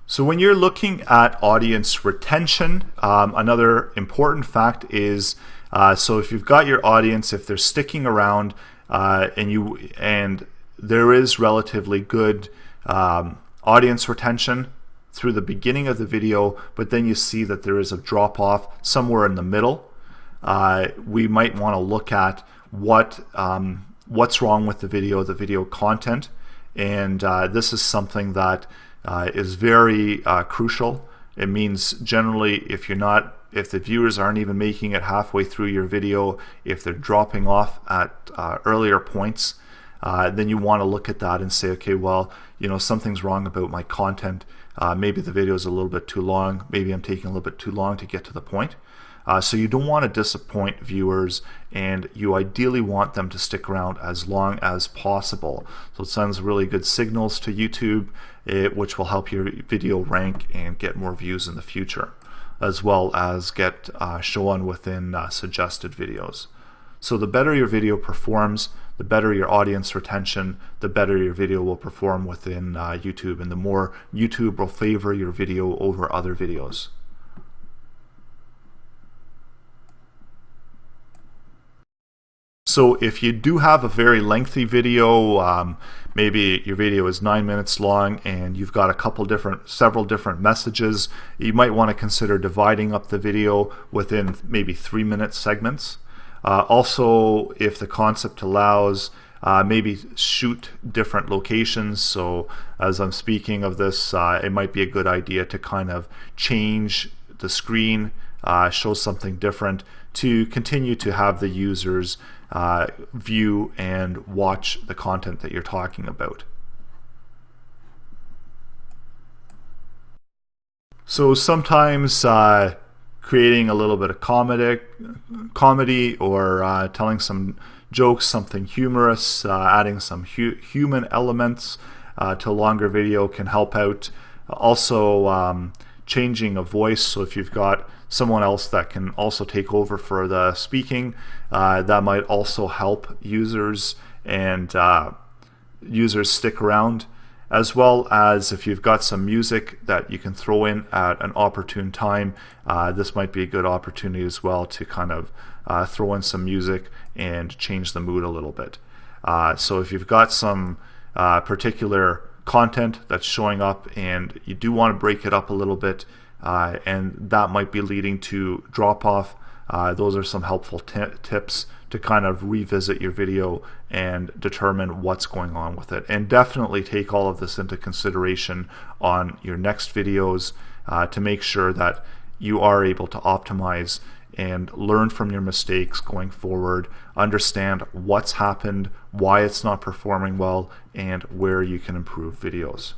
So when you're looking at audience retention, another important fact is, so if you've got your audience, if they're sticking around and there is relatively good audience retention through the beginning of the video, but then you see that there is a drop off somewhere in the middle, we might want to look at what's wrong with the video content, and this is something that is very crucial. It means generally if the viewers aren't even making it halfway through your video, if they're dropping off at earlier points, then you want to look at that and say, okay, well, something's wrong about my content. Maybe the video is a little bit too long. Maybe I'm taking a little bit too long to get to the point. So you don't want to disappoint viewers, and you ideally want them to stick around as long as possible. So it sends really good signals to YouTube, which will help your video rank and get more views in the future, as well as get shown within suggested videos. So the better your video performs, the better your audience retention, the better your video will perform within YouTube, and the more YouTube will favor your video over other videos. So if you do have a very lengthy video, maybe your video is 9 minutes long and you've got several different messages, you might want to consider dividing up the video within maybe 3-minute segments. Also, if the concept allows, maybe shoot different locations. So as I'm speaking of this, it might be a good idea to kind of change the screen, show something different to continue to have the users view and watch the content that you're talking about. So sometimes creating a little bit of comedy or telling some jokes, something humorous, adding some human elements to a longer video can help out. Also, changing a voice, so if you've got someone else that can also take over for the speaking, that might also help users and users stick around, as well as if you've got some music that you can throw in at an opportune time. This might be a good opportunity as well to kind of throw in some music and change the mood a little bit. So if you've got some particular content that's showing up and you do want to break it up a little bit, and that might be leading to drop off, those are some helpful tips to kind of revisit your video and determine what's going on with it. And definitely take all of this into consideration on your next videos to make sure that you are able to optimize and learn from your mistakes going forward, understand what's happened, why it's not performing well, and where you can improve videos.